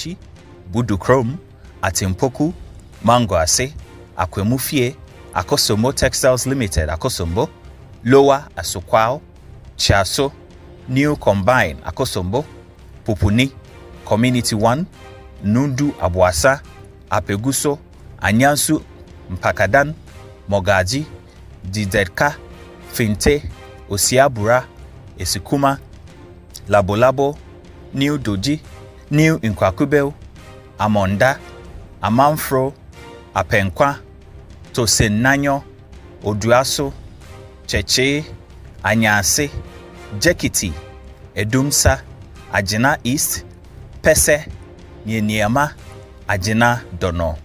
Senchi, Budukrom, Atimpoku, Mangoase, Akwemufie, Akosombo Textiles Limited, Akosombo, Lower Asukwao, Chaso, New Combine, Akosombo, Pupuni, Community 1, Nundu Abuasa, Apeguso, Anyansu, Mpakadan, Mogaji, Didedka, Finte, Osiabura, Esikuma, Labolabo, New Doji, New Inkwakubel, Amonda, Amanfro, Apenkwa, Tosenanyo, Oduaso, Cheche, Anyase, Jekiti, Edumsa, Ajina East, Pese, Nyeniama, Ajina Dono.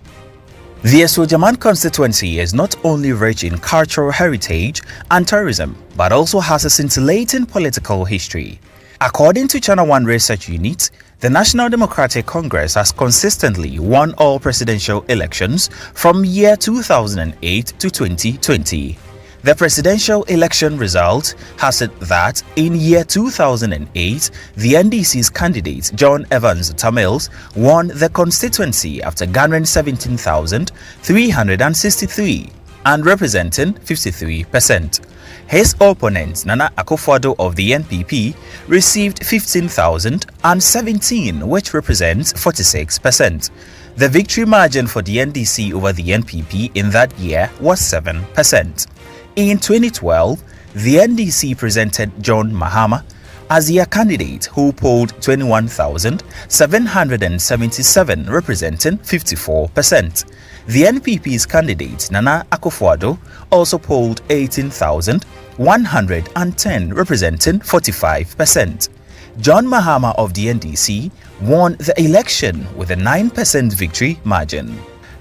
The Asuogyaman Constituency is not only rich in cultural heritage and tourism, but also has a scintillating political history. According to Channel 1 Research Unit, the National Democratic Congress has consistently won all presidential elections from year 2008 to 2020. The presidential election result has it that in year 2008, the NDC's candidate John Evans Tamils won the constituency after garnering 17,363 and representing 53%. His opponent Nana Akufo-Addo of the NPP received 15,017, which represents 46%. The victory margin for the NDC over the NPP in that year was 7%. In 2012, the NDC presented John Mahama as their candidate, who polled 21,777, representing 54%. The NPP's candidate, Nana Akufo-Addo, also polled 18,110, representing 45%. John Mahama of the NDC won the election with a 9% victory margin.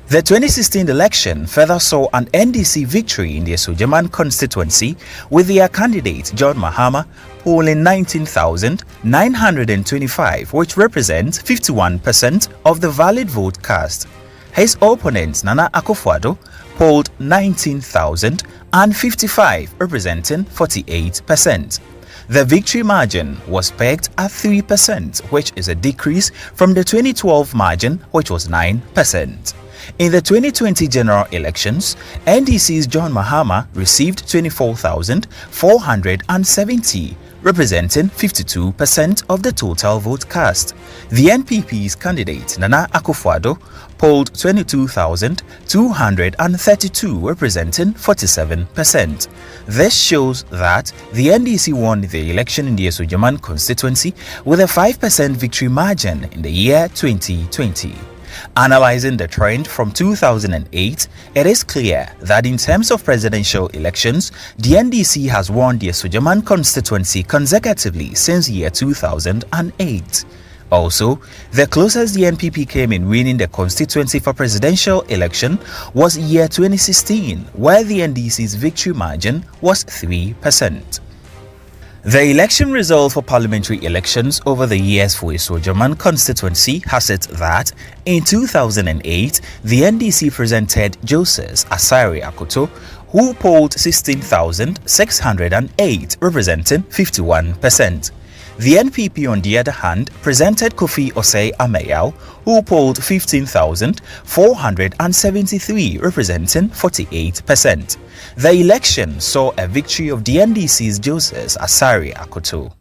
The 2016 election further saw an NDC victory in the Asuogyaman constituency, with their candidate John Mahama polling 19,925, which represents 51% of the valid vote cast. His opponent Nana Akufo-Addo polled 19,055, representing 48%. The victory margin was pegged at 3%, which is a decrease from the 2012 margin, which was 9%. In the 2020 general elections, NDC's John Mahama received 24,470, representing 52% of the total vote cast. The NPP's candidate Nana Akufo-Addo polled 22,232, representing 47%. This shows that the NDC won the election in the Asuogyaman constituency with a 5% victory margin in the year 2020. Analyzing the trend from 2008, it is clear that in terms of presidential elections, the NDC has won the Asuogyaman constituency consecutively since year 2008. Also, the closest the NPP came in winning the constituency for presidential election was year 2016, where the NDC's victory margin was 3%. The election result for parliamentary elections over the years for Asuogyaman constituency has it that in 2008, the NDC presented Joseph Asari Akoto, who polled 16,608, representing 51%. The NPP, on the other hand, presented Kofi Osei Ameyao, who polled 15,473, representing 48%. The election saw a victory of the NDC's Joseph Asari Akoto.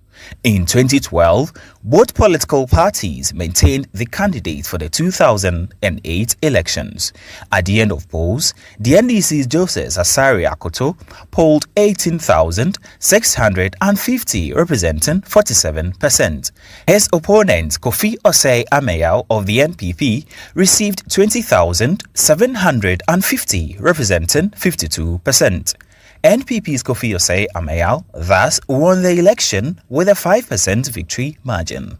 In 2012, both political parties maintained the candidate for the 2008 elections. At the end of polls, the NDC's Joseph Asari Akoto polled 18,650, representing 47%. His opponent, Kofi Osei Ameyao of the NPP, received 20,750, representing 52%. NPP's Kofi Osei Ameyao thus won the election with a 5% victory margin.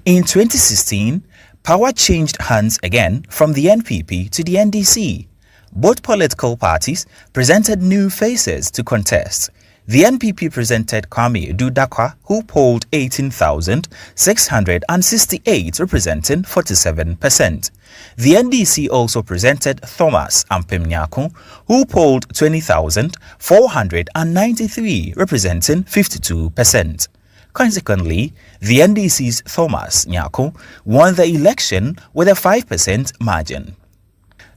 In 2016, power changed hands again from the NPP to the NDC. Both political parties presented new faces to contest. The NPP presented Kwame Edu-Dakwah, who polled 18,668, representing 47%. The NDC also presented Thomas Ampemnyako, who polled 20,493, representing 52%. Consequently, the NDC's Thomas Nyako won the election with a 5% margin.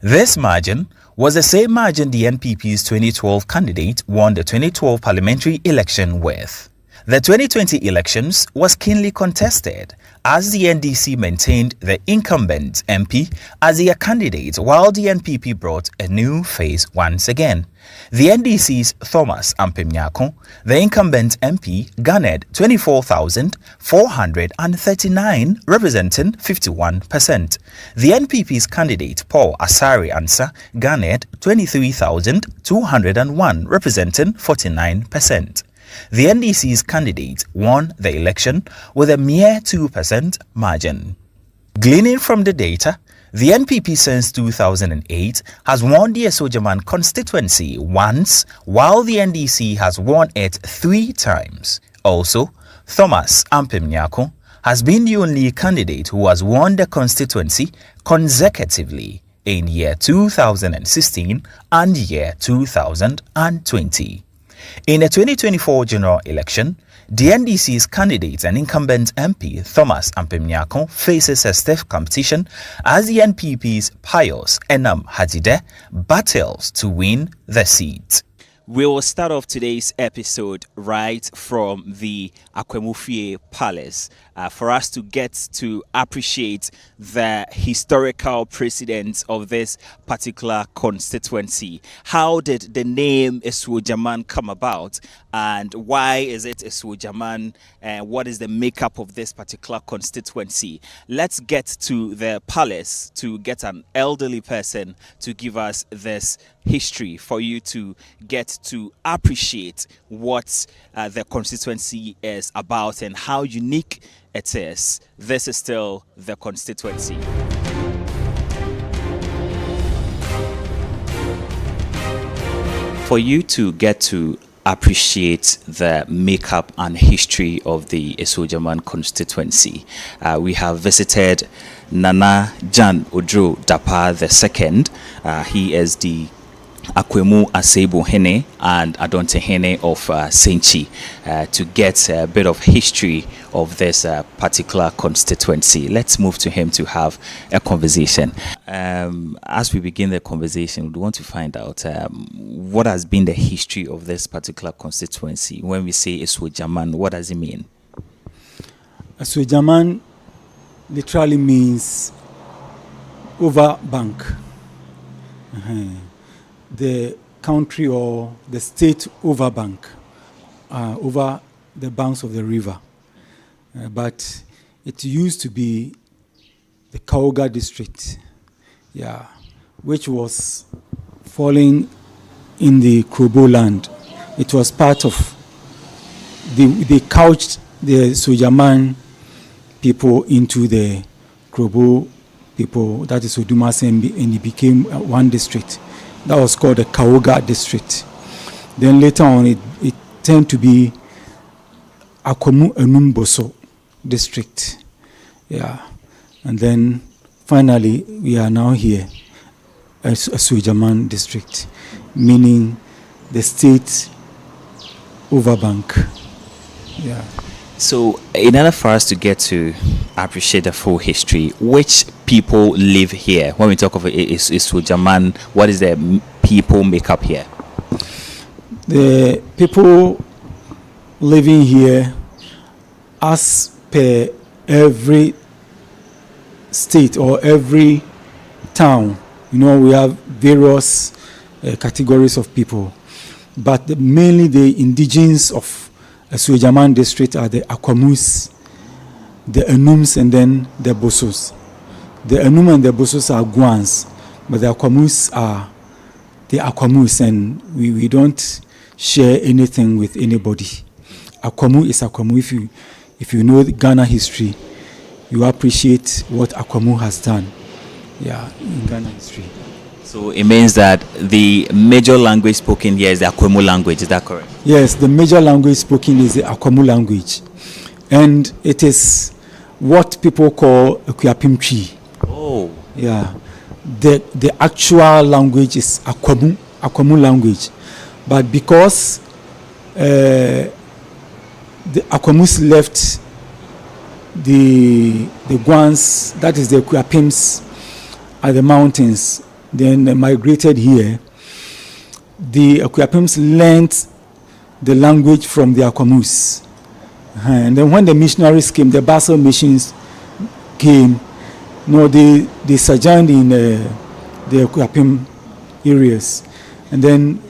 This margin was the same margin the NPP's 2012 candidate won the 2012 parliamentary election with. The 2020 elections was keenly contested as the NDC maintained the incumbent MP as their candidate while the NPP brought a new face once again. The NDC's Thomas Nyako, the incumbent MP, garnered 24,439, representing 51%. The NPP's candidate Paul Asari Ansah garnered 23,201, representing 49%. The NDC's candidate won the election with a mere 2% margin. Gleaning from the data, the NPP since 2008 has won the Asuogyaman Constituency once, while the NDC has won it 3 times. Also, Thomas Nyako has been the only candidate who has won the constituency consecutively in year 2016 and year 2020. In the 2024 general election, the NDC's candidate and incumbent MP Thomas Nyako faces a stiff competition as the NPP's Pius Enam Hajide battles to win the seat. We will start off today's episode right from the Akwemufie Palace for us to get to appreciate the historical precedents of this particular constituency. How did the name Asuogyaman come about, and why is it Asuogyaman, and what is the makeup of this particular constituency? Let's get to the palace to get an elderly person to give us this history for you to get to appreciate what the constituency is about and how unique it is. This is still the constituency. For you to get to appreciate the makeup and history of the Asuogyaman constituency, we have visited Nana Jan Odro Dapa II. He is the Akwemu Asebo Hene and Adonte Hene of Senchi to get a bit of history of this particular constituency. Let's move to him to have a conversation. As we begin the conversation, we want to find out what has been the history of this particular constituency. When we say Asuogyaman, what does it mean? Asuogyaman literally means over bank. The country or the state over bank, over the banks of the river. But it used to be the Kaoga district, which was falling in the Krobo land. It was part of, they couched the Asuogyaman people into the Krobo people, that is Odumase, and it became one district. That was called the Kaoga district. Then later on, it turned to be Akwemu Enumboso district. And then finally, we are now here as Asuogyaman district, meaning the state overbank. So, in order for us to get to appreciate the full history, which people live here? When we talk of Asuogyaman, what is the people makeup here? The people living here, as per every state or every town, we have various categories of people, but mainly the indigenes of Asuogyaman district are the Akwamus, the Enums, and then the Bosos. The Enum and the Bosos are Guans, but the Akwamus are the Akwamus, and we don't share anything with anybody. Akwamu is Akwamu. If you know the Ghana history, you appreciate what Akwamu has done. In Ghana history. So it means that the major language spoken here is the Akwemu language, is that correct? Yes, the major language spoken is the Akwemu language. And it is what people call Akuapimchi. Oh. The actual language is Akwemu language. But because the Akwamus left the Guans, that is the Akuapims, at the mountains, then they migrated here. The Akuapims learned the language from the Akwamus. And then when the missionaries came, the Basel missions came, they sojourned in the Akuapim areas. And then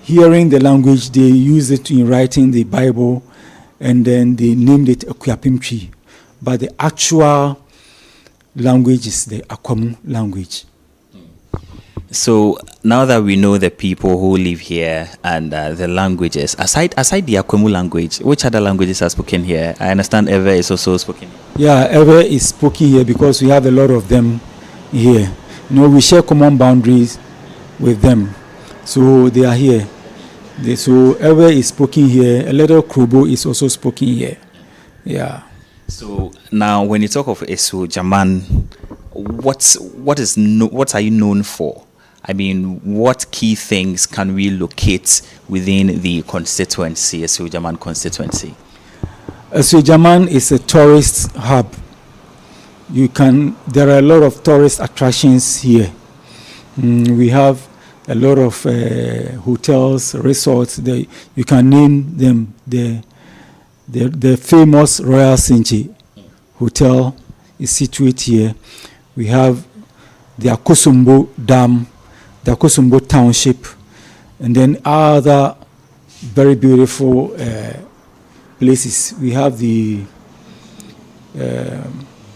hearing the language, they used it in writing the Bible, and then they named it Akuapim tree. But the actual language is the Akwamu language. So now that we know the people who live here and the languages, aside the Akwamu language, which other languages are spoken here? I understand Ewe is also spoken here. Yeah, Ewe is spoken here because we have a lot of them here. We share common boundaries with them. So they are here. So Ewe is spoken here. A little Krobo is also spoken here. Yeah. So now when you talk of Asuogyaman, what are you known for? I mean, what key things can we locate within the constituency, Asuogyaman constituency? Asuogyaman is a tourist hub. There are a lot of tourist attractions here. We have a lot of hotels, resorts. You can name them. The famous Royal Senchi Hotel is situated here. We have the Akosombo Dam, the Akosombo Township, and then other very beautiful places. We have the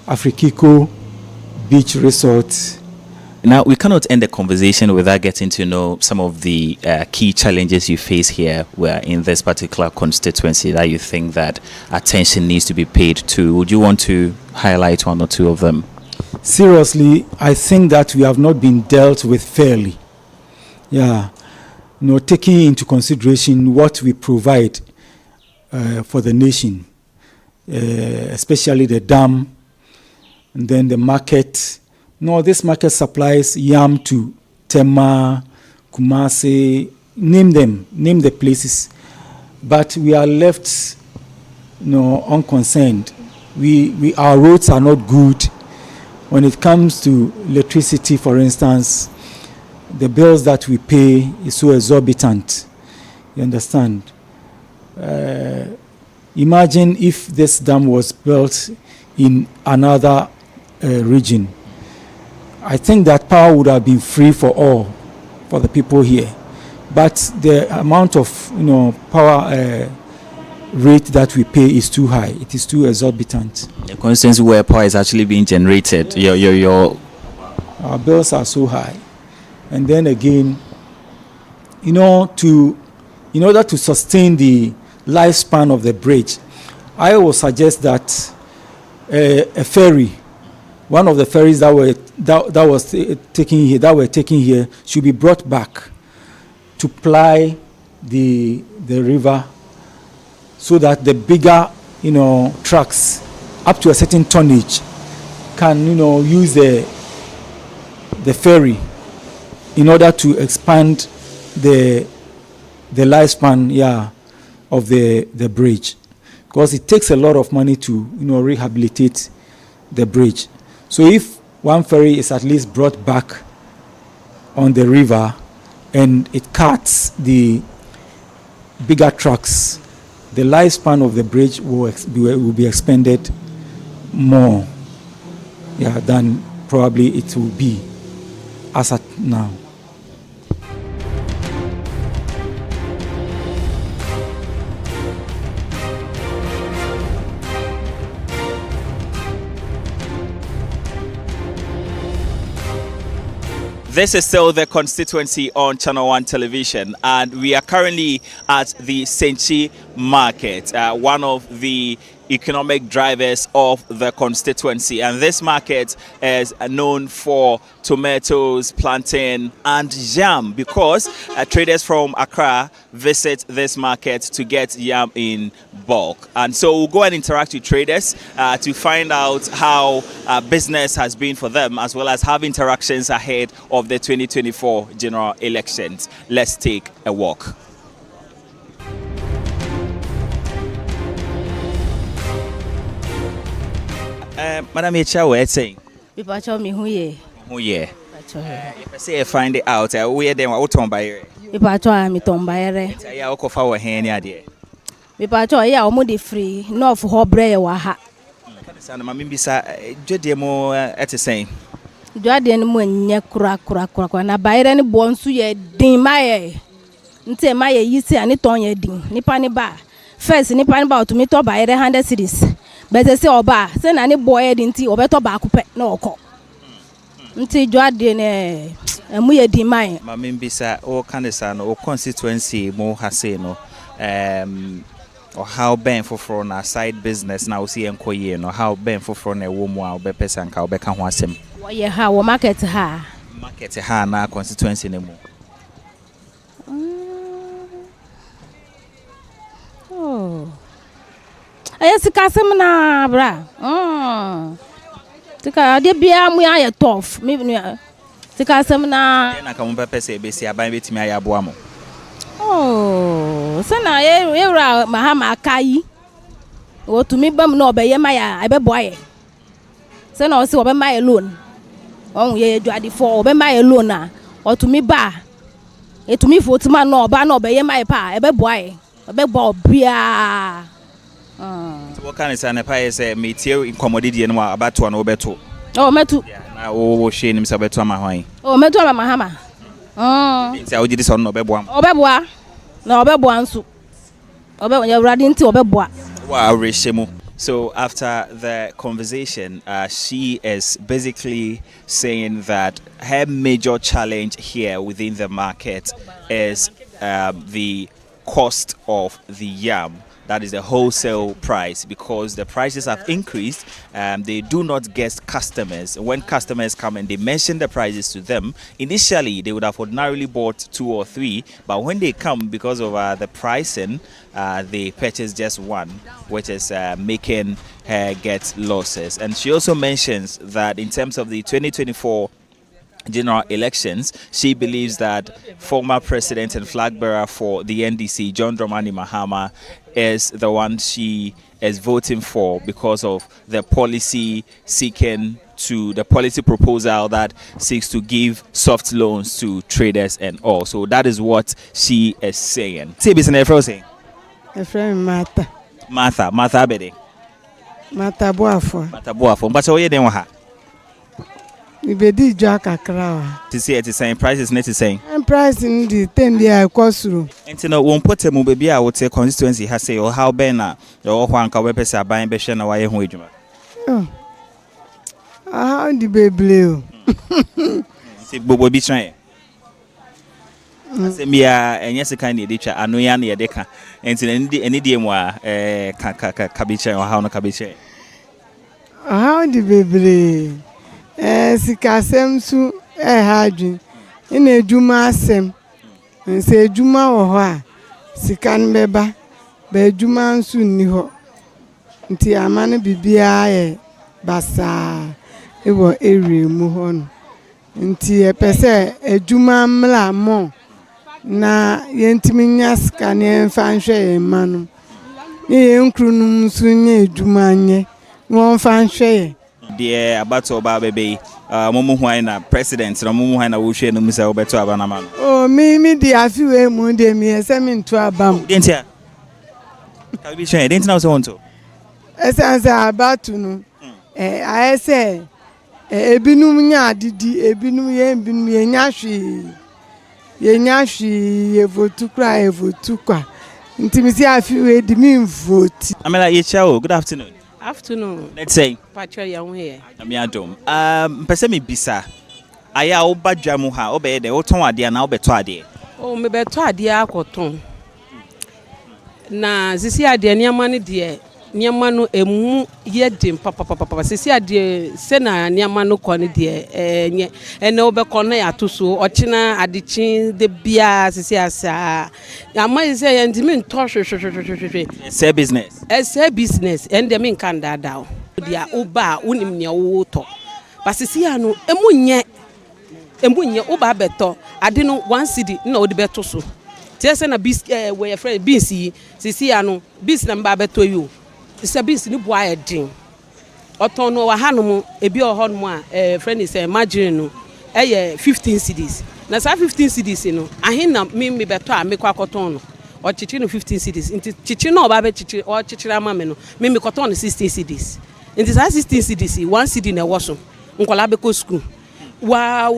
Afrikiko Beach Resort. Now, we cannot end the conversation without getting to know some of the key challenges you face here in this particular constituency that you think that attention needs to be paid to. Would you want to highlight one or two of them? Seriously, I think that we have not been dealt with fairly. Yeah, taking into consideration what we provide for the nation, especially the dam, and then the market. This market supplies yam to Tema, Kumasi, name the places. But we are left, unconcerned. Our roads are not good. When it comes to electricity, for instance, the bills that we pay is so exorbitant. You understand? Imagine if this dam was built in another region. I think that power would have been free for all, for the people here. But the amount of power rate that we pay is too high. It is too exorbitant. The constituency where power is actually being generated, our bills are so high. And then again, in order to sustain the lifespan of the bridge, I will suggest that a ferry, one of the ferries that were taken here should be brought back to ply the river, so that the bigger trucks up to a certain tonnage can use the ferry in order to expand the lifespan of the bridge, because it takes a lot of money to rehabilitate the bridge. So if one ferry is at least brought back on the river and it cuts the bigger trucks, the lifespan of the bridge will be expanded more than probably it will be as at now. This is still the constituency on Channel 1 television, and we are currently at the Senchi market, one of the economic drivers of the constituency. And this market is known for tomatoes, plantain, and yam, because traders from Accra visit this market to get yam in bulk. And so we'll go and interact with traders to find out how business has been for them, as well as have interactions ahead of the 2024 general elections. Let's take a walk. Madam Echa, what saying? People tell me who ye. Oh yeah. If I say find it out, we then what on by. People tell me to buy it. I will cover our hand idea. People tell ya almost free. No for her bread or ha. Sana mami bisa demo at the same. Jordan mun ye kura na bayre ni bonsu ye din maye. Nte maye yisi ani ton ye din. Nipa ni ba. First nipa ni ba to me to bayre 100 cedis. But say oba, say na ni boy din ti obeto ba akupe na oko. Nti Jordan mu ye din maye. Mami bisa o kanisa no o constituency mo ha say no or how ben for na side business na osi enko ye no how ben for na ewo mu a obe person ka obe ka ho asem wo ye ha wo market ha na constituency ne mu oh sika asem na bra sika de bia mu ya tough me sika asem na ka mo pese be si aban betimi ayabo amo. Oh, sana ye ra mahama kai. O to me bam no be ye maya ebe boy. Sana o se obe my loan. On ye dwade for obe my loan na. O to me ba. E to me for to man no ba no be ye my pa ebe boy. Ebe bo bia. So what kind of sana pa say me tie incommodity no abato na obeto. Oh, metu. Na o she nim se obeto ama hwan. Oh, metu ama mahama. Nti a ojidi so no obeboa. Obeboa. Na obeboa nso. Obe radi nti obeboa. Wow, Rishemu. So after the conversation, she is basically saying that her major challenge here within the market is the cost of the yam. That is the wholesale price, because the prices have increased. They do not get customers. When customers come and they mention the prices to them, initially they would have ordinarily bought 2 or 3, but when they come, because of the pricing, they purchase just one, which is making her get losses. And she also mentions that in terms of the 2024 general elections, she believes that former president and flag bearer for the NDC, John Dramani Mahama, is the one she is voting for because of the policy proposal that seeks to give soft loans to traders and all. So that is what she is saying. Say business saying. Martha. Martha Abede. Martha Boafo. Martha Boafo. But so you den ha. Ibedi jwa kakra. To see it is saying prices net is saying. And price in the 10 year cost through. Enti no won pote mu baby a wote constituency ha say o how ben na your ho anka we pese aban be hwe na waye ho adwuma. Oh. How the baby o. Say bobo bi tran. Say me a enye sika na edetwa anu ya na yedeka. Enti eni die mu a ka bi tran o how no ka bi tran. How the baby sikasem su hadwin ina edwuma asem nse edwuma wo ho a sika nbeba ba edwuma nsu ni ho nti amane bibia ye basa ewo area mu ho no nti epese edwuma mla mo na yentimi nya sika ne mfa nhwe ye manu ye nkrunum nsu nya edwuma nye won fa nhwe ye the about oba bebe momu hwan na president na momu hwan na wo hwe no musa obeto aba na ma no. Oh me di afiwe mu de me ese me nto abam dentia ka bi hwe dentia na so wonto esanse abatu no ayese ebinum nya adidi ebinum ye nya hwi ye votu kwa ntimisi afiwe di me vote. Amela Yecha, good afternoon. Afternoon. Let's say. Pacho ya here. Amiadom. Pese me bisa. Aya oba dwamu ha obe de oton ade na obeto ade. Oh me beto ade akoton. Na sisi ade niam ne de niam no emu ye dem papa sisi ade se na niam no ko ne de enye ene obekọ na ya toso ochina adechin de bia sisi asa. Ama ise ye ndimi nto hwehwehwehwehwe. Say business. Say business and dem nkan dada. Dia oba unim ne wo to. Basisi ya no emunye oba beto ade no 1 cedi na odi beto so. Tiese na bis we friend bis sisi ya no bis na mba beto yo. Ise bis ni boa edin. oton no wa hanom ebi ohonum a friend is margin no 15 cedis na sa 15 cedis no ahin na me beto a me kwa koton no o chichi no 15 cedis nti chichi no ba be chichi o chichira ama me no me koton no 16 cedis nti sa 16 cedis 1 cedi na woso nkola be ko school wa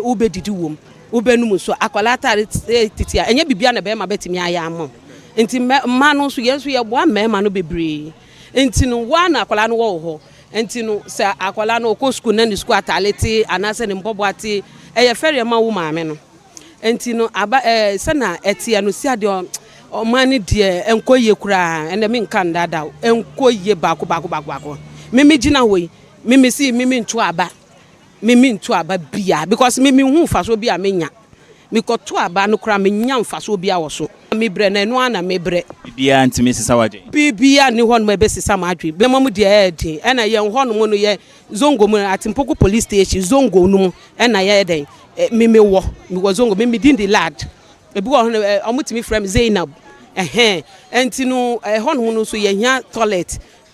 ube didi wom ube num so akola tare titia enye bibia na be ma betimi aya am nti ma no so yeso ye bo ma no bebre nti no wa na akola no wo ho nti no sa akola no ko school na ni school ataleti anase ne mbobo ati eye fere ma wo ma me no nti no aba se na etia no si ade o mani de enkoye kura ene me nka ndada enkoye bako mimi gina hoyi mimi si mimi ntu aba bia because mimi hu faso bia menya mikoto aba no kura menya mfaso bia wo so mi bre na enu ana mi bre bia ntimi sisa wadwe bia ni hon ma be sisa ma adwe be mamu de edi ena ye hon mo no ye zongo mu atimpoko police station zongo no mu ena ye den mimi wo zongo mimi din the lad ebi wo hon omutimi frame Zainab enti no hon mo no so ye hia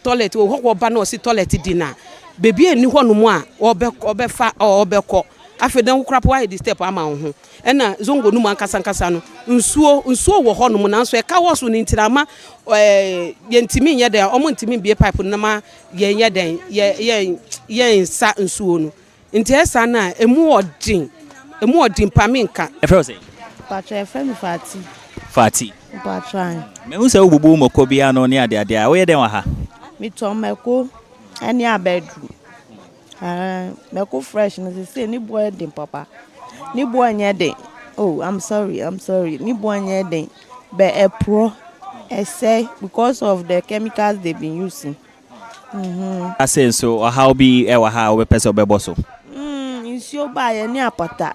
toilet wo ho ba na o si toilet dina bebi eni honu mu a obefa obekọ afedan wukra po di step ama ho ena zongo nu mu ankasa no nsuo wo honu mu na nso e ka wo so ni ntirama yentimi nye den omo ntimi bie pipe na ma ye nye den ye nsa nsuo no nti esa na emu odin paminka efro say patra efemi fati patra me hu se ububu moko bia no ne ade a wo ye den wa ha mi to meko any abedru meko fresh no say ni boy den papa ni boy nya den oh I'm sorry ni boy nya den be e pro I say because of the chemicals they've been using I say so how be e wa ha we person be boso insio ba ye ni apata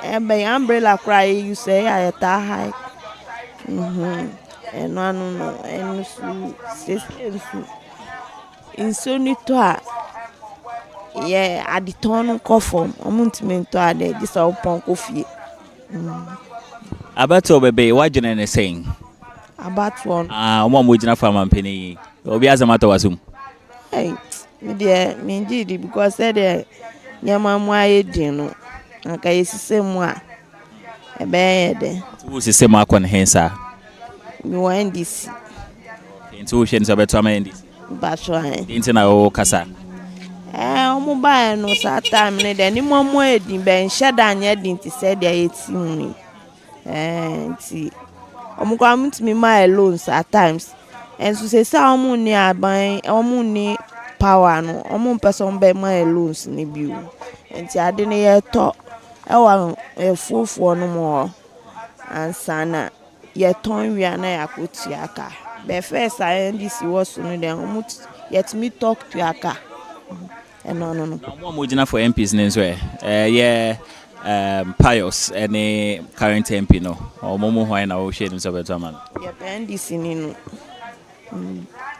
e be umbrella cry you say I ta high no insonito a ye aditon ko form omuntimento ade disa opon ko fie abato bebe wagene ne saying about one omo mo gina farm ampeni obi azamato wasum hey me dey me ndidi because said the nyama mu ayedin no aka yesise mu a ebe yede wo sise mu akon hensa mi wa ndisi nti wo hwe nso beto ama ndisi batwa nti na o kasa omo ba no sa time ne de ni momo edin be nheda anya edin ti said the 18 nti omo kwa mutimi my loans at times and so say sa omo ni aban omo ni power no omo person be my loans ni biu nti ade ne ye to e wa efufu no mo ansana ye ton wi na yakoti aka be first I this was no dem omo yet me talk to aka no mo gina for MPs nenso yeah Pius any current MP no or momo why na o share himself beto man ye pendisi ni no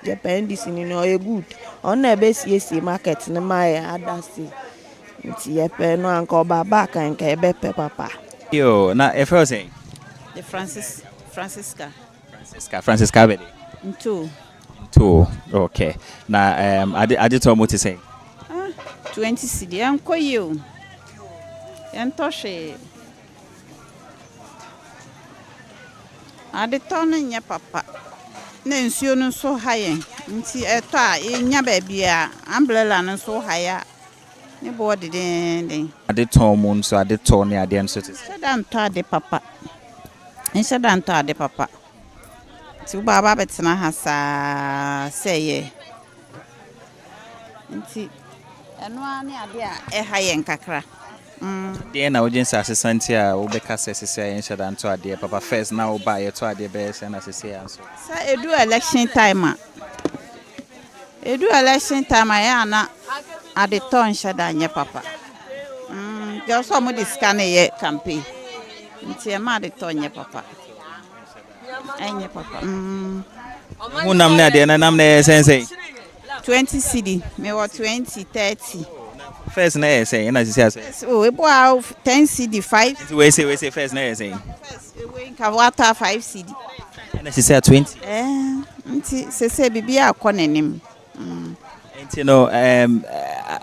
ye pendisi ni no ye good on na be sie market na my adasi nti ye pe no anko baba kan ka be pe papa yo na e feel say the Francisca be two okay na I did to mo to say 20 cedi anko you Entoshe ade ton nya papa na nsuo no so hayen nti eto a enya ba bia umbrella no so haya ne bo de den ade ton mo nso ade ton ne ade nso te sedan to ade papa sedan to ade papa ti baba betena hasa seye nti eno ani ade a hayen kakra the na urgent assistant here we be cast say in shada nto ade papa first now buy to ade be say na say so edu election time ya na ade ton shada nye papa je so mo discan ye campaign nti e ma ade ton nye papa enye papa mu nam na ade na nam na say 20 cedi me wa 20 30 first na say na say oh e boa 10 cedi 5 we say first na say first we ka water 5 cedi na say 20 nti say bibia akọ nanim You know,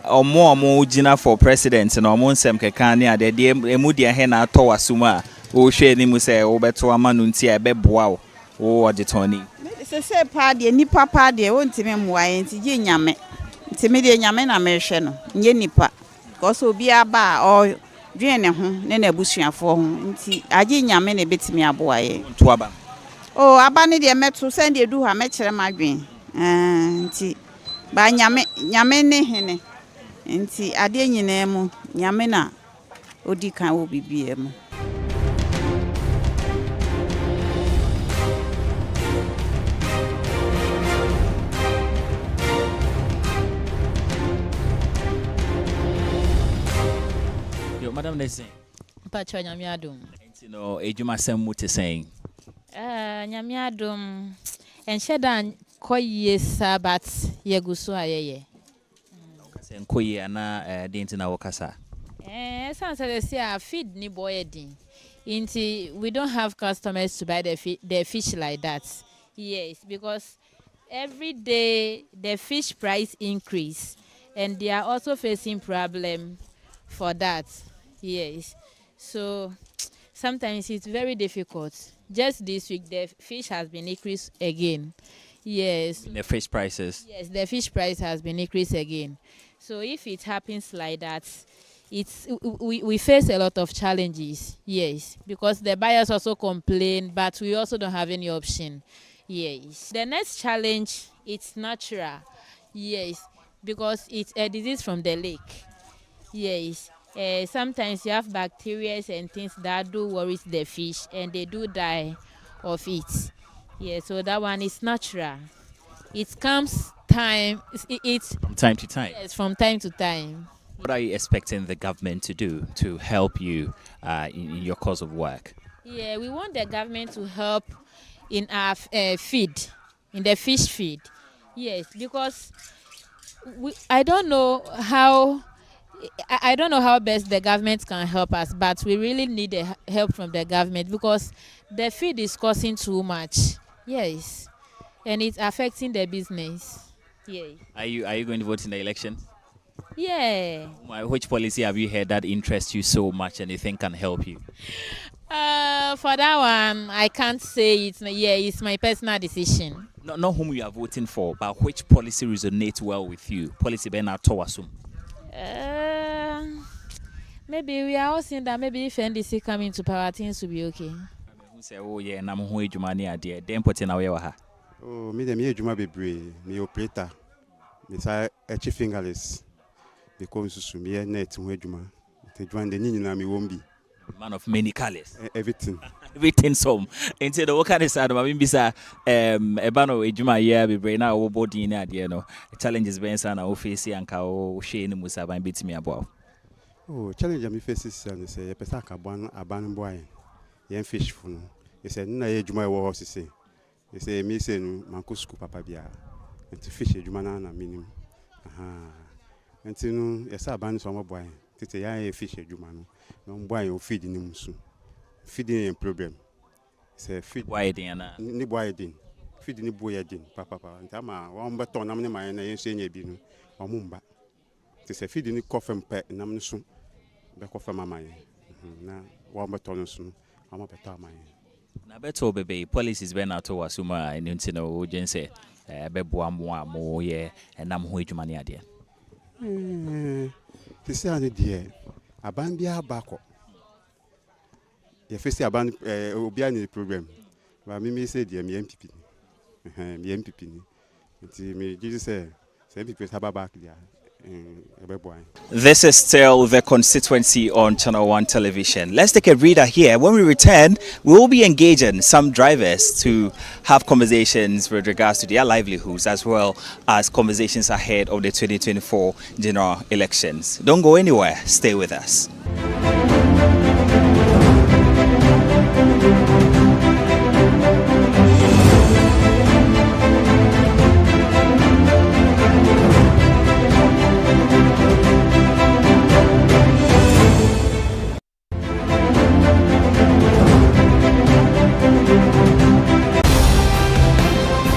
omo jina for president no omo nsem keka ne ade de emudia he na ato wasuma o hwe ni mu se wo beto amanu nti e beboa wo odetoni se pa de nipa pa de wontime mmoa enti gi nyame nti me de nyame na me hwe no nye nipa because obi aba o dwen ne ho ne na abusuafo ho nti agi nyame na betimi aboa ye to aba o aba ne de meto se de du ha me kire madwen nti ba nyame ne hene nti ade nyina mu nyame na odi kan wo bibie mu. Yo, Madam Nessing. Pacho nyamiadum. You know, ejuma sem what is saying. Nyamiadum. En shedan koye sabat yeguso ayeye. Say koye ana denti na wokasa. San say feed ni boy din. Inti we don't have customers to buy the fish like that. Yes, because every day the fish price increase and they are also facing problem for that. Yes. So sometimes it's very difficult. Just this week the fish has been increased again. Yes. The fish prices. Yes, the fish price has been increased again. So if it happens like that, we face a lot of challenges. Yes, because the buyers also complain, but we also don't have any option. Yes. The next challenge, it's natural. Yes, because it's a disease from the lake. Yes. Sometimes you have bacteria and things that do worry the fish, and they do die of it. Yeah, so that one is natural. It comes it's From time to time. Yes, from time to time. What are you expecting the government to do to help you in your course of work? Yeah, we want the government to help in our feed, in the fish feed. Yes, because I don't know how best the government can help us, but we really need the help from the government because the feed is costing too much. Yes, and it's affecting the business. Yeah. Are you going to vote in the election? Yeah. Which policy have you heard that interests you so much and you think can help you? For that one, I can't say it's. Yeah, it's my personal decision. Not whom you are voting for, but which policy resonates well with you? Policy Bena Towasum. Maybe we are all saying that maybe if NDC come into power, things will be okay. Who say, oh yeah, na mo hu ejumani ade. Dem put na we wa ha. Oh, me dem ejuma bebre, me operator. Me say chief fingerless. Because susu me net hu ejuma. Te join the nyina me won bi. Man of many colors. Everything. Everything some. Into the work at the side of bisa ebano ejuma year bebre na wo body ni ade no. Challenges ben sa na wo face anka wo hwe ni musa ban betimi abo. Oh, challenge me faces and say pesa ka aban boy. Yen fish funu. He said na ejuma e wo house say. He say me say no manko school papa bia. Enti fish ejuma na minim. Enti no yesa aban so mo boy. Tete ya fish ejuma no. No boy o feed ni musu. Feeding a problem. Say feed boy din na. Ni boy din. Feed ni boy din papa. Enti ama wa mbeto nam ne man na yen se nya bi no. Omumba. Tete feed ni coffee pe nam no so. Be coffee mama yen. Na wa mbeto no so. Ama beto ama yen. Na beto bebe policies be na to wasuma enti no o jense be boa mo ye nam ho ejuma ne ade. Tese ane die aban bia bako. Ye face aban obi ani problem. Ba me say die me MPP. Me MPP ni. Nti me Jesus say MPP saba back dia. This is still the constituency on Channel 1 television. Let's take a breather here. When we return, we will be engaging some drivers to have conversations with regards to their livelihoods as well as conversations ahead of the 2024 general elections. Don't go anywhere. Stay with us.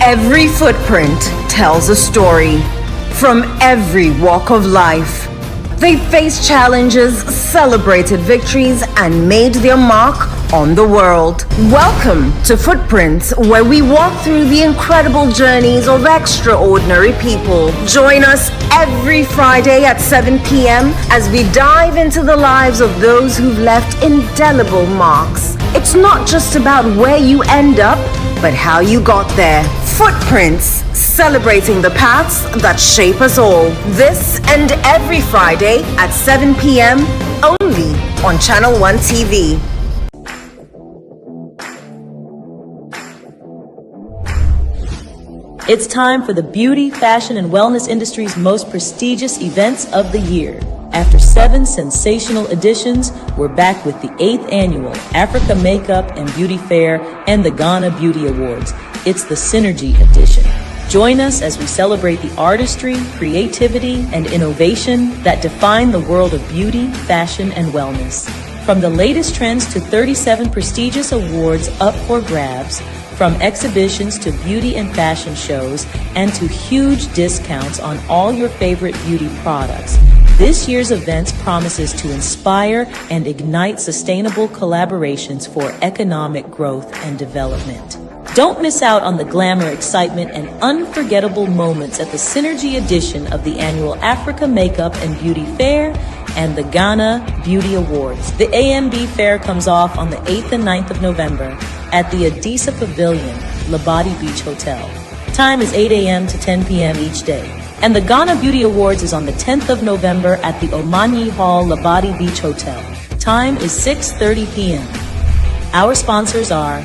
Every footprint tells a story. from every walk of life. They faced challenges, celebrated victories, and made their mark on the world. Welcome to Footprints, where we walk through the incredible journeys of extraordinary people. Join us every Friday at 7 p.m. as we dive into the lives of those who've left indelible marks. It's not just about where you end up, but how you got there. Footprints, celebrating the paths that shape us all. This and every Friday at 7 p.m. only on Channel 1 TV. It's time for the beauty, fashion, and wellness industry's most prestigious events of the year. After 7 sensational editions, we're back with the 8th annual Africa Makeup and Beauty Fair and the Ghana Beauty Awards. It's the Synergy edition. Join us as we celebrate the artistry, creativity, and innovation that define the world of beauty, fashion, and wellness. From the latest trends to 37 prestigious awards up for grabs, from exhibitions to beauty and fashion shows, and to huge discounts on all your favorite beauty products, this year's event promises to inspire and ignite sustainable collaborations for economic growth and development. Don't miss out on the glamour, excitement, and unforgettable moments at the Synergy edition of the annual Africa Makeup and Beauty Fair and the Ghana Beauty Awards. The AMB Fair comes off on the 8th and 9th of November at the Adisa Pavilion, Labadi Beach Hotel. Time is 8 a.m. to 10 p.m. each day. And the Ghana Beauty Awards is on the 10th of November at the Omanyi Hall, Labadi Beach Hotel. Time is 6:30 p.m. Our sponsors are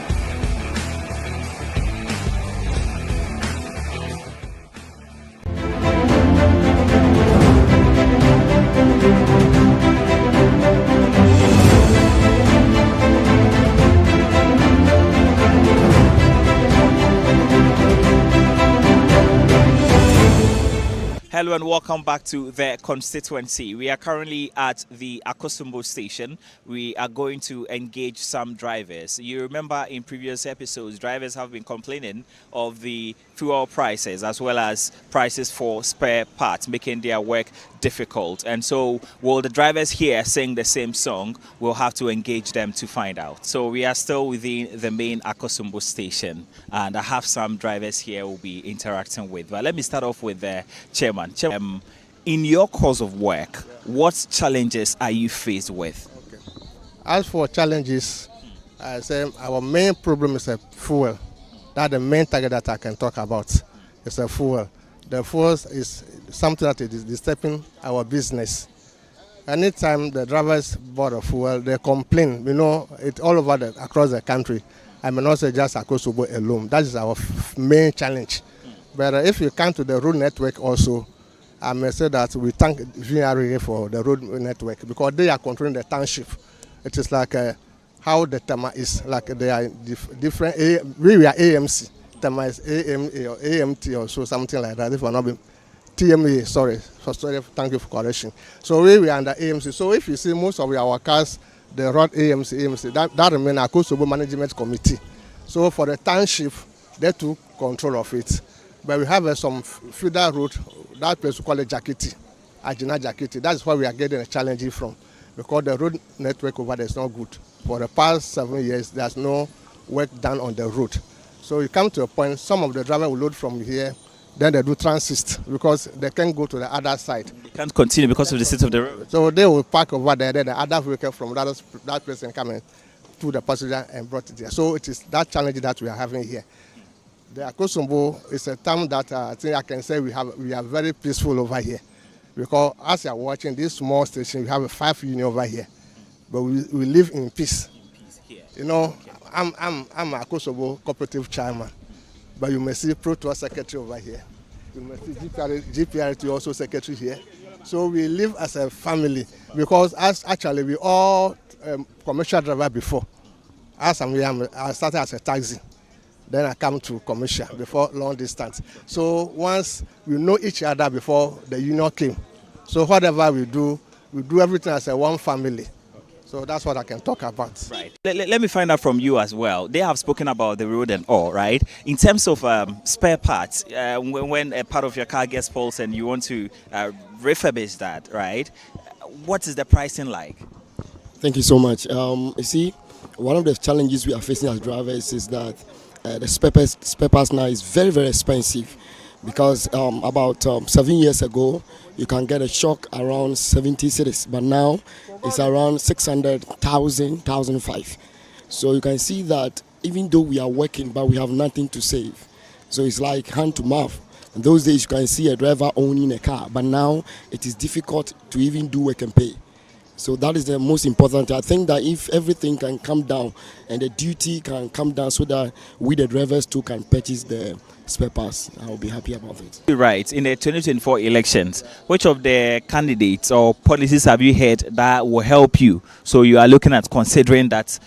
Hello and welcome back to the constituency. We are currently at the Akosombo station. We are going to engage some drivers. You remember in previous episodes, drivers have been complaining of the fuel prices as well as prices for spare parts, making their work difficult. And so, will the drivers here sing the same song? We'll have to engage them to find out. So we are still within the main Akosombo station, and I have some drivers here we'll be interacting with. But let me start off with the chairman. In your course of work, what challenges are you faced with? Okay. As for challenges, I say our main problem is a fuel. That's the main target that I can talk about. It's a fuel. The fuel is something that is disturbing our business. Anytime the drivers board of fuel, they complain. You know, it all over across the country. I may not say just Akosombo alone. That is our main challenge. But if you come to the road network also, I may say that we thank VRA for the road network because they are controlling the township. It is like how the Tama is, like they are different. We are AMC. Tama is AMA or AMT or so, something like that. If I'm not being TMA, sorry, thank you for correction. So we are under AMC. So if you see most of our cars, the road AMC, that remains Akosombo Management Committee. So for the township, they took control of it. But we have some feeder road, that place we call it Jakiti, Ajina Jakiti. That's why we are getting a challenge from, because the road network over there is not good. For the past 7 years, there's no work done on the road. So you come to a point, some of the drivers will load from here, then they do transit because they can't go to the other side. They can't continue because of the state of the road. So they will park over there, then the other vehicle from that place and come and to the passenger and brought it there. So it is that challenge that we are having here. The Akosombo is a town that I think I can say we are very peaceful over here, because as you are watching this small station, we have a 5 union over here, but we live in peace. You know, I'm a Akosombo cooperative chairman, but you may see Pro Tour secretary over here. You may see GPRT also secretary here. So we live as a family, because actually we all commercial driver before. As I started as a taxi. Then I come to commercial before long distance. So once we know each other before the union came. So whatever we do everything as a one family. So that's what I can talk about. Right. Let me find out from you as well. They have spoken about the road and all, right? In terms of spare parts, when a part of your car gets faults and you want to refurbish that, right? What is the pricing like? Thank you so much. You see, one of the challenges we are facing as drivers is that the spare parts now is very, very expensive, because about 7 years ago, you can get a shock around 70 cedis, but now it's around 600,000, 1,005. So you can see that even though we are working, but we have nothing to save. So it's like hand to mouth. In those days, you can see a driver owning a car, but now it is difficult to even do work and pay. So that is the most important. I think that if everything can come down and the duty can come down so that we, the drivers too, can purchase the spare parts, I will be happy about it. Right. In the 2024 elections, which of the candidates or policies have you heard that will help you? So you are looking at considering that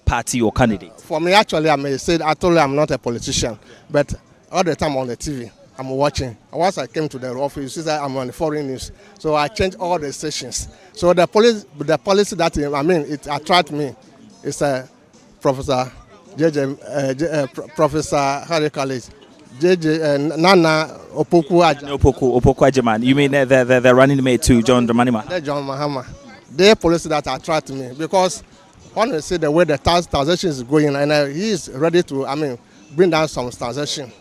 party or candidate? For me, actually, I may say, I told you I'm not a politician, but all the time on the TV, I'm watching. Once I came to the office, you see that I'm on the foreign news. So I changed all the stations. So the policy that it attracts me is Professor Professor Harry College, Nana Asuogyaman. You mean the running mate to John Dramani Mahama? John Mahama. Their policy that attract me, because honestly, the way the transaction is going, and he is ready to bring down some transaction.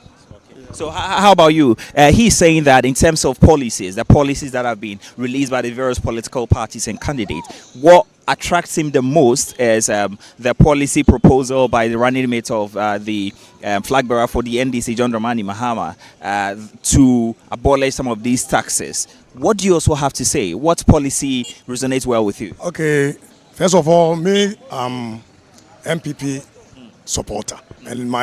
So how about you? He's saying that in terms of policies, the policies that have been released by the various political parties and candidates, what attracts him the most is the policy proposal by the running mate of the flag bearer for the NDC, John Dramani Mahama, to abolish some of these taxes. What do you also have to say? What policy resonates well with you? Okay, first of all, me, MPP supporter, and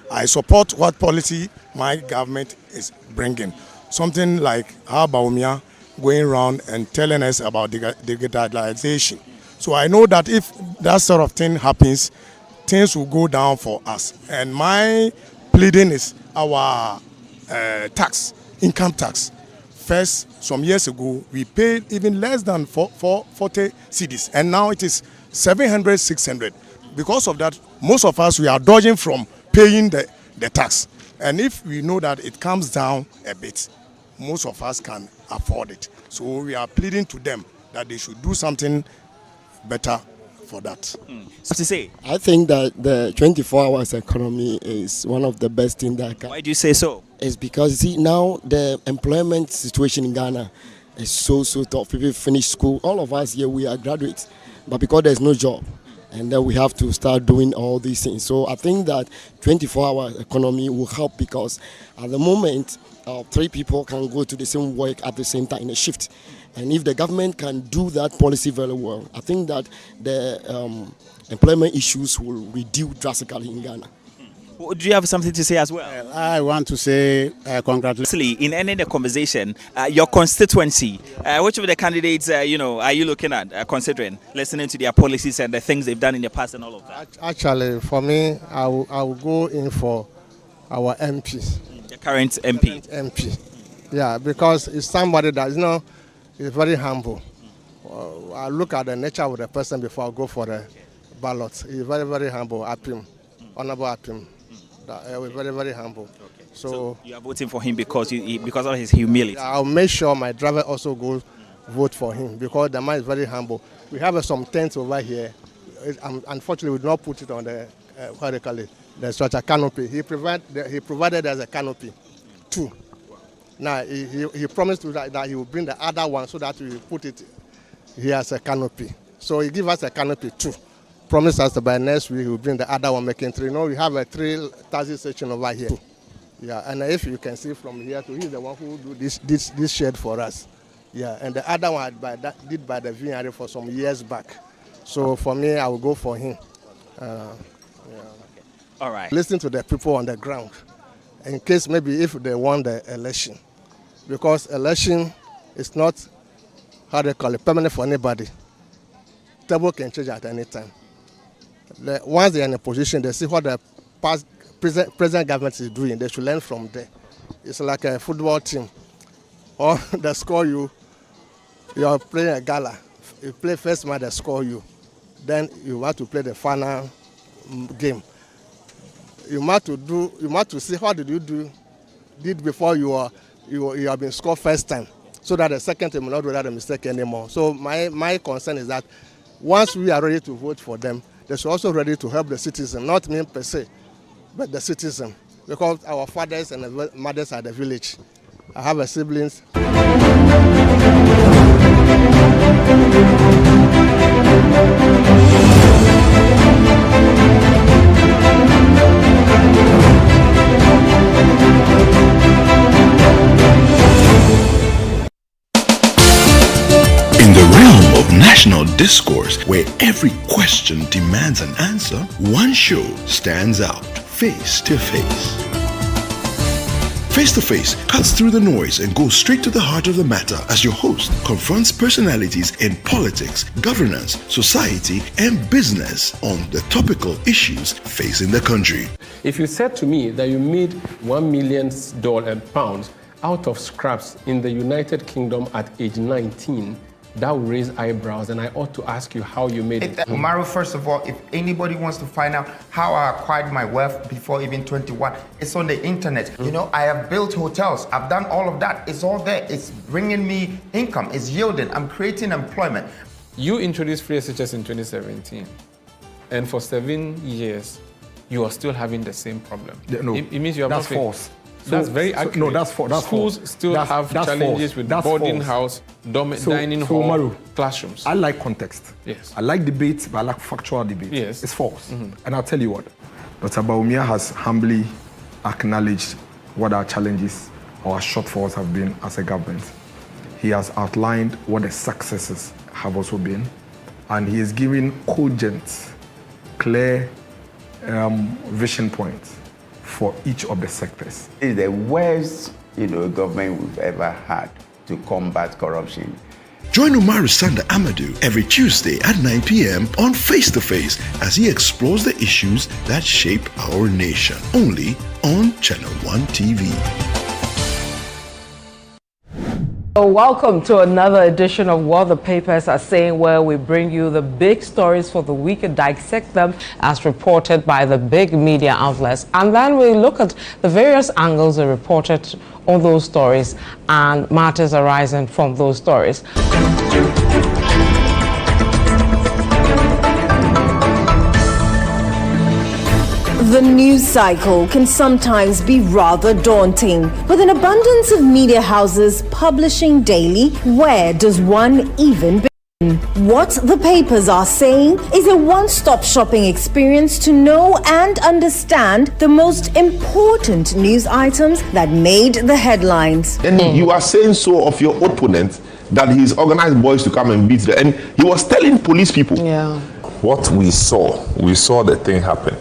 I support what policy my government is bringing. Something like Baumia going around and telling us about digitalization. So I know that if that sort of thing happens, things will go down for us. And my pleading is our income tax. First, some years ago, we paid even less than 40 cedis, and now it is 700, 600. Because of that, most of us, we are dodging from paying the tax. And if we know that it comes down a bit, most of us can afford it. So we are pleading to them that they should do something better for that. What to say? I think that the 24 hours economy is one of the best things that can. Why do you say so? It's because, see, now the employment situation in Ghana is so tough. People finish school. All of us here, we are graduates. But because there's no job, and then we have to start doing all these things. So I think that 24-hour economy will help, because at the moment, 3 people can go to the same work at the same time in a shift. And if the government can do that policy very well, I think that the employment issues will reduce drastically in Ghana. Do you have something to say as well? I want to say congratulations. In ending the conversation, your constituency, which of the candidates are you looking at, considering, listening to their policies and the things they've done in the past and all of that? Actually, for me, I will go in for our MP. The current MP? MP. Yeah, because it's somebody that is very humble. I look at the nature of the person before I go for the ballot. He's very, very humble, Ackom, Honorable Ackom. We're very, very humble. Okay. So you are voting for him because of his humility? I'll make sure my driver also go vote for him, because the man is very humble. We have some tents over here. Unfortunately, we did not put it on the what they call it, the structure canopy. He provided as a canopy, 2. Now he promised that he will bring the other one so that we put it here as a canopy. So he give us a canopy 2. Promised us that by next week he will bring the other one, making 3. We have a 3 taxi section over here. Yeah, and if you can see from here to he's the one who do this shed for us. Yeah, and the other one did by the VNR for some years back. So for me, I will go for him. Yeah. All right. Listen to the people on the ground, in case maybe if they won the election, because election is not permanent for anybody. Table can change at any time. Once they are in a position, they see what the present government is doing. They should learn from there. It's like a football team. Or they score you. You are playing a gala. You play first match, they score you. then you want to play the final game. You want to see how did before you have been scored first time, so that the second time will not do that mistake anymore. So my concern is that once we are ready to vote for them, they should also ready to help the citizen, not me per se, but the citizen, because our fathers and mothers are the village. I have a siblings. In the realm of national discourse, where every question demands an answer, one show stands out: Face to Face. Face to Face cuts through the noise and goes straight to the heart of the matter as your host confronts personalities in politics, governance, society, and business on the topical issues facing the country. If you said to me that you made $1 million out of scraps in the United Kingdom at age 19, that would raise eyebrows, and I ought to ask you how you made it. Umaru, first of all, if anybody wants to find out how I acquired my wealth before even 21, it's on the internet. You know, I have built hotels. I've done all of that. It's all there. It's bringing me income. It's yielding. I'm creating employment. You introduced free SHS in 2017, and for 7 years, you are still having the same problem. No, it means you have that's false. That's very accurate. No, that's false. Schools still have challenges with boarding house, dining hall, Umaru, classrooms. I like context. Yes. I like debate, but I like factual debate. Yes. It's false. And I'll tell you what. Dr. Bawumia has humbly acknowledged what our challenges, our shortfalls have been as a government. He has outlined what the successes have also been. And he is giving cogent, clear vision points for each of the sectors. It's the worst, government we've ever had to combat corruption. Join Umaru Sanda Amadou every Tuesday at 9 p.m. on Face to Face as he explores the issues that shape our nation. Only on Channel 1 TV. Welcome to another edition of What the Papers Are Saying, where we bring you the big stories for the week and dissect them as reported by the big media outlets. And then we look at the various angles that reported on those stories and matters arising from those stories. The news cycle can sometimes be rather daunting. With an abundance of media houses publishing daily, where does one even begin? What the Papers Are Saying is a one-stop shopping experience to know and understand the most important news items that made the headlines. And you are saying so of your opponent that he's organized boys to come and beat them. And he was telling police people. Yeah. What we saw the thing happen.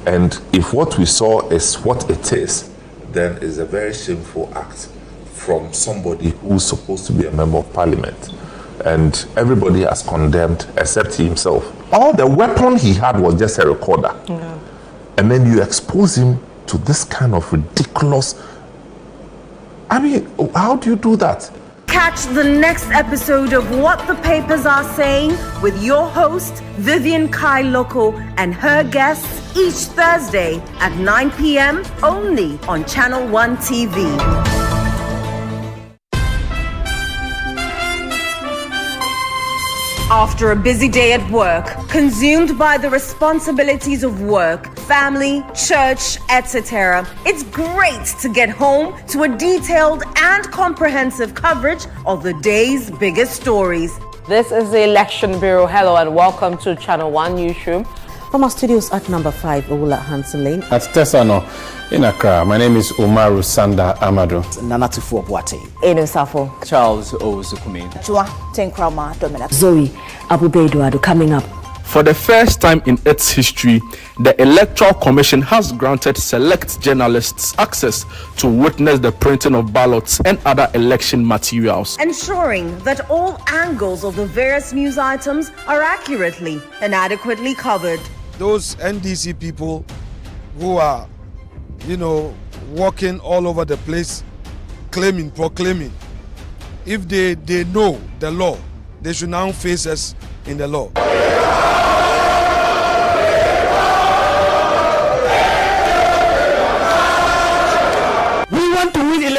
And if what we saw is what it is, then it's a very shameful act from somebody who's supposed to be a member of parliament. And everybody has condemned except he himself. All the weapon he had was just a recorder. Yeah. And then you expose him to this kind of ridiculous... I mean, how do you do that? Catch the next episode of What the Papers Are Saying with your host, Vivian Kai Loco, and her guests each Thursday at 9 p.m. only on Channel 1 TV. After a busy day at work, consumed by the responsibilities of work, family, church, etc., it's great to get home to a detailed and comprehensive coverage of the day's biggest stories. This is the Election Bureau. Hello and welcome to Channel 1 Newsroom. From our studios at number 5, Owula Hansen Lane. At Tesano in Accra, my name is Umaru Sanda Amadou. Nanatufu Boate. Eno Safo. Charles Owusukumin. Chua Tenkrama Dominic. Zoe Abubeduado coming up. For the first time in its history, the Electoral Commission has granted select journalists access to witness the printing of ballots and other election materials, ensuring that all angles of the various news items are accurately and adequately covered. Those NDC people who are, walking all over the place, proclaiming, if they know the law, they should now face us in the law.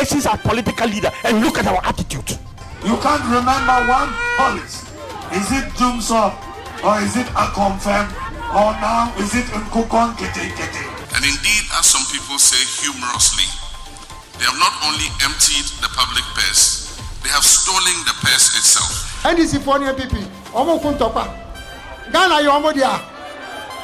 elections as political leader and look at our attitude. You can't remember one policy. Is it Jumsop or is it Ackom or now is it Nkukon Kete? And indeed, as some people say humorously, they have not only emptied the public purse, they have stolen the purse itself. NDC for NPP, Omo Kuntopa, Ghana Yomodia,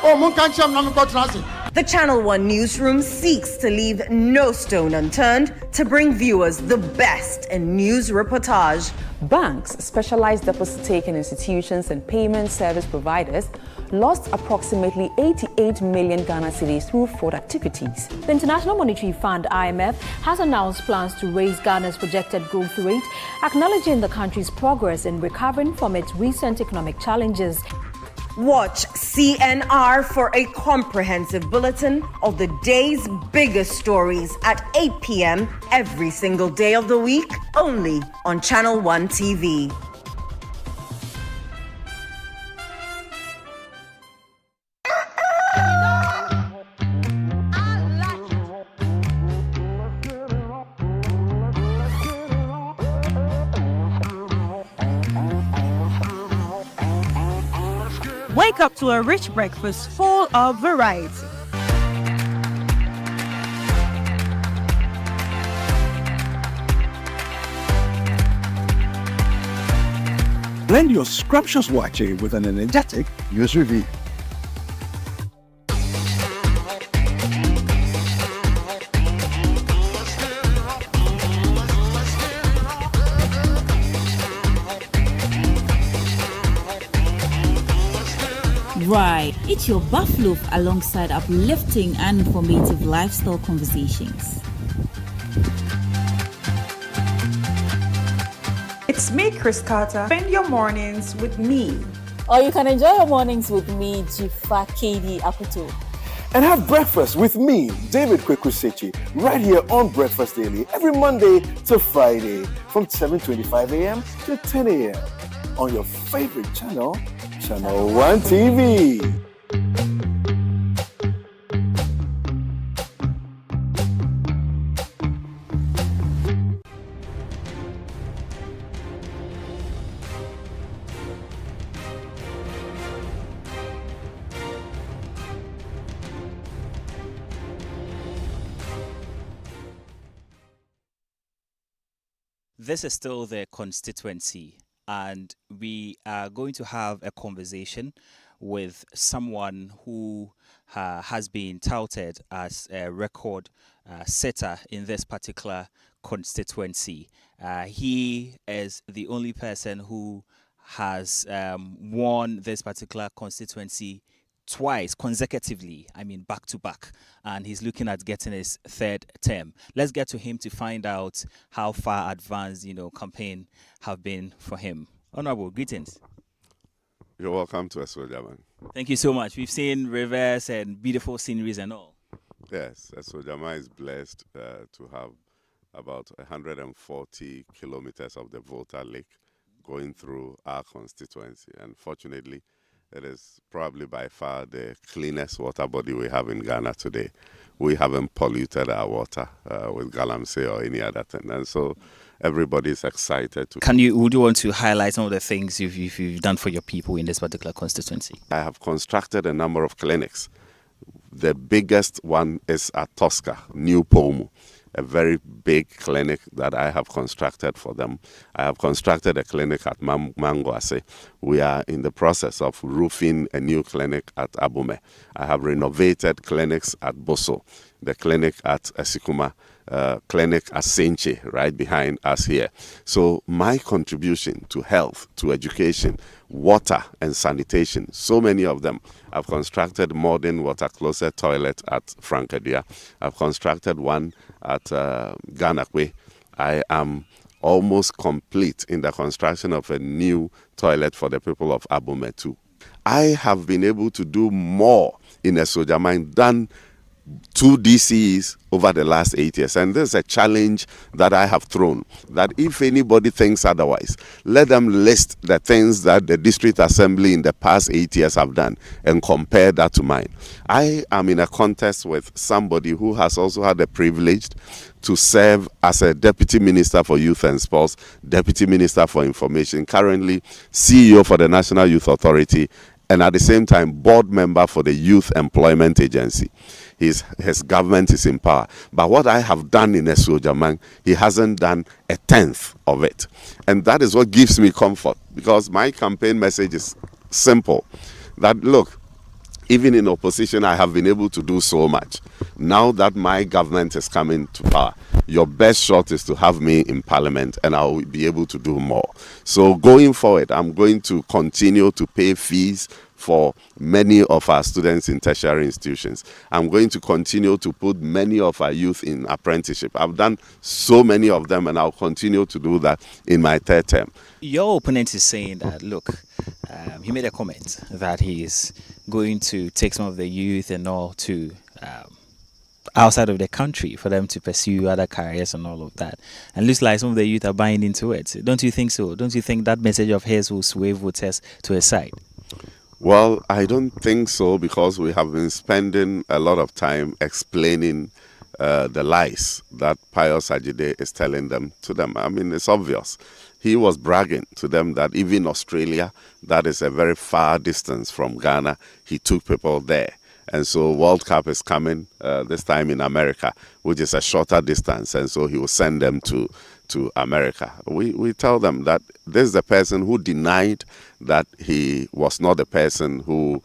Omo Kancham Namikotrasi. The Channel One newsroom seeks to leave no stone unturned to bring viewers the best in news reportage. Banks, specialized deposit-taking institutions and payment service providers lost approximately 88 million Ghana cedis through fraud activities. The International Monetary Fund, IMF, has announced plans to raise Ghana's projected growth rate, acknowledging the country's progress in recovering from its recent economic challenges. Watch CNR for a comprehensive bulletin of the day's biggest stories at 8 p.m. every single day of the week, only on Channel One TV. Wake up to a rich breakfast full of variety. Blend your scrumptious wache with an energetic news review. Right, eat your buffalo alongside uplifting and informative lifestyle conversations. It's me, Chris Carter. Spend your mornings with me. Or you can enjoy your mornings with me, Jifa KD Aputo. And have breakfast with me, David Kwekusechi, right here on Breakfast Daily, every Monday to Friday from 7:25 a.m. to 10 a.m. on your favorite channel, Channel One TV. This is still the constituency, and we are going to have a conversation with someone who has been touted as a record setter in this particular constituency. He is the only person who has won this particular constituency twice consecutively, I mean back to back, and he's looking at getting his third term. Let's get to him to find out how far advanced, campaign have been for him. Honorable, greetings. You're welcome to Asuogyaman. Thank you so much. We've seen rivers and beautiful sceneries and all. Yes, Asuogyaman is blessed to have about 140 kilometers of the Volta Lake going through our constituency, and fortunately, it is probably by far the cleanest water body we have in Ghana today. We haven't polluted our water with galamsey or any other thing. And so everybody is excited to... Would you want to highlight some of the things you've done for your people in this particular constituency? I have constructed a number of clinics. The biggest one is at Tosca, New Pomu, a very big clinic that I have constructed for them. I have constructed a clinic at Mangoase. We are in the process of roofing a new clinic at Abume. I have renovated clinics at Boso, the clinic at Esikuma, clinic at Senchi, right behind us here. So my contribution to health, to education, water and sanitation, so many of them. I've constructed modern water closet toilet at Francadia. I've constructed one at Ganakwe. I am almost complete in the construction of a new toilet for the people of Abume too. I have been able to do more in Asuogyaman than 2 DCs over the last 8 years. And this is a challenge that I have thrown, that if anybody thinks otherwise, let them list the things that the district assembly in the past 8 years have done and compare that to mine. I am in a contest with somebody who has also had the privilege to serve as a Deputy Minister for Youth and Sports, Deputy Minister for Information, currently CEO for the National Youth Authority, and at the same time board member for the Youth Employment Agency. His government is in power. But what I have done in Asuogyaman, he hasn't done a tenth of it. And that is what gives me comfort, because my campaign message is simple. That, look, even in opposition, I have been able to do so much. Now that my government is coming to power, your best shot is to have me in Parliament, and I will be able to do more. So going forward, I'm going to continue to pay fees for many of our students in tertiary institutions. I'm going to continue to put many of our youth in apprenticeship. I've done so many of them, and I'll continue to do that in my third term. Your opponent is saying that, look, he made a comment that he is going to take some of the youth and all to outside of the country for them to pursue other careers and all of that. And looks like some of the youth are buying into it. Don't you think so? Don't you think that message of his will sway voters to his side? Well, I don't think so, because we have been spending a lot of time explaining the lies that Pius Ajide is telling them to them. I mean, it's obvious. He was bragging to them that even Australia, that is a very far distance from Ghana, he took people there. And so World Cup is coming this time in America, which is a shorter distance, and so he will send them to America. We tell them that this is the person who denied that he was not the person who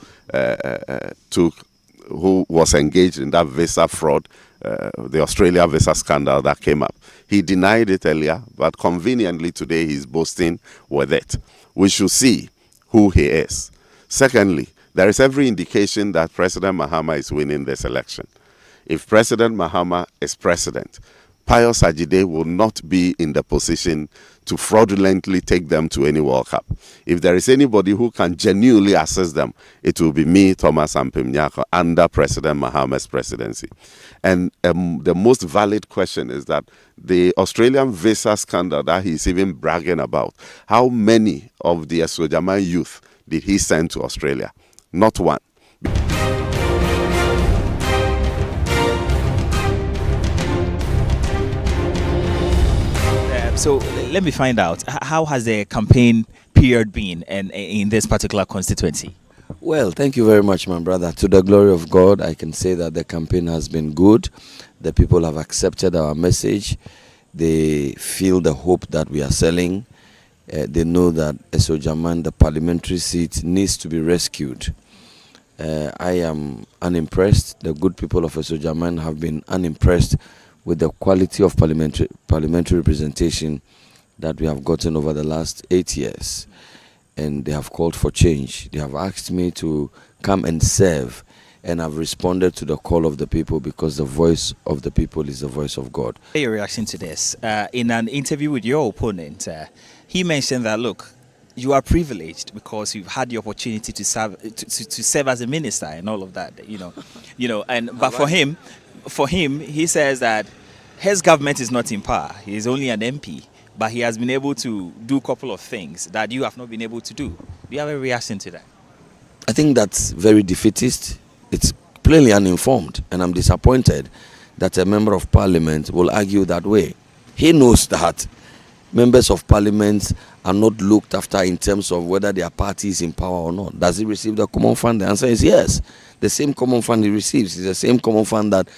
who was engaged in that visa fraud, the Australia visa scandal that came up. He denied it earlier, but conveniently today he's boasting with it. We should see who he is. Secondly, there is every indication that President Mahama is winning this election. If President Mahama is president, Pius Ajide will not be in the position to fraudulently take them to any World Cup. If there is anybody who can genuinely assist them, it will be me, Thomas Ampim-Nyako, under President Mahama's presidency. And the most valid question is that the Australian visa scandal that he's even bragging about, how many of the Asuogyaman youth did he send to Australia? Not one. So let me find out, how has the campaign period been in this particular constituency? Well, thank you very much, my brother. To the glory of God, I can say that the campaign has been good. The people have accepted our message. They feel the hope that we are selling. They know that Asuogyaman, the parliamentary seat, needs to be rescued. I am unimpressed. The good people of Asuogyaman have been unimpressed with the quality of parliamentary representation that we have gotten over the last 8 years. And they have called for change. They have asked me to come and serve, and I've responded to the call of the people, because the voice of the people is the voice of God. Your reaction to this? In an interview with your opponent, he mentioned that, look, you are privileged because you've had the opportunity to serve as a minister and all of that, but for him, he says that his government is not in power. He is only an MP, but he has been able to do a couple of things that you have not been able to do. Do you have a reaction to that? I think that's very defeatist. It's plainly uninformed, and I'm disappointed that a member of parliament will argue that way. He knows that members of parliament are not looked after in terms of whether their party is in power or not. Does he receive the common fund? The answer is yes. The same common fund he receives is the same common fund that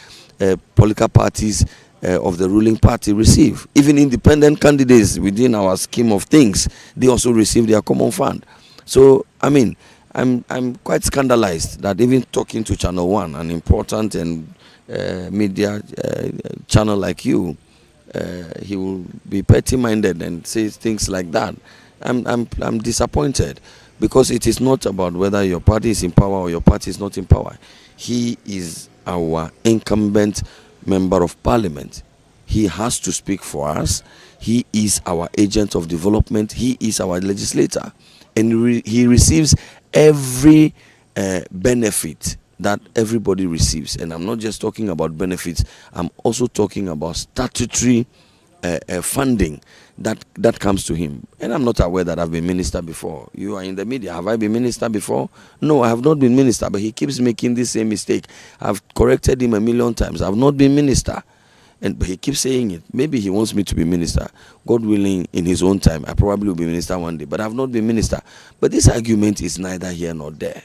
political parties of the ruling party receive. Even independent candidates within our scheme of things, they also receive their common fund. So, I mean, I'm quite scandalized that even talking to Channel 1, an important and media channel like you, he will be petty-minded and say things like that. I'm disappointed, because it is not about whether your party is in power or your party is not in power. He is our incumbent member of parliament. He has to speak for us. He is our agent of development. He is our legislator, and he receives every benefit that everybody receives. And I'm not just talking about benefits, I'm also talking about statutory funding that comes to him. And I'm not aware that I've been minister before. You are in the media. Have I been minister before? No, I have not been minister, but he keeps making this same mistake. I've corrected him a million times. I've not been minister. But he keeps saying it. Maybe he wants me to be minister. God willing, in his own time, I probably will be minister one day. But I've not been minister. But this argument is neither here nor there.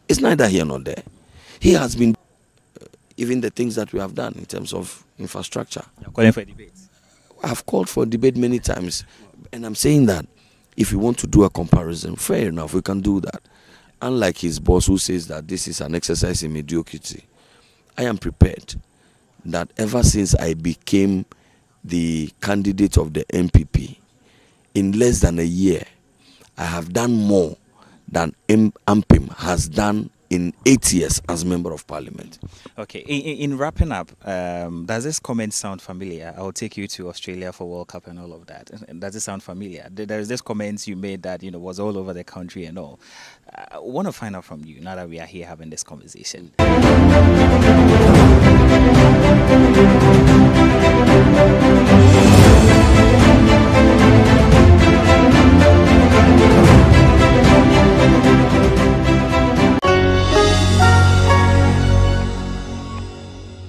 It's neither here nor there. He has been even the things that we have done in terms of infrastructure. You're calling for a debate. I've called for a debate many times. And I'm saying that if you want to do a comparison, fair enough, we can do that. Unlike his boss who says that this is an exercise in mediocrity, I am prepared that ever since I became the candidate of the MPP, in less than a year, I have done more than Ampim has done in 8 years as Member of Parliament. Okay, in wrapping up, does this comment sound familiar? I'll take you to Australia for World Cup and all of that. Does it sound familiar? There's this comments you made that, was all over the country and all. I want to find out from you, now that we are here having this conversation.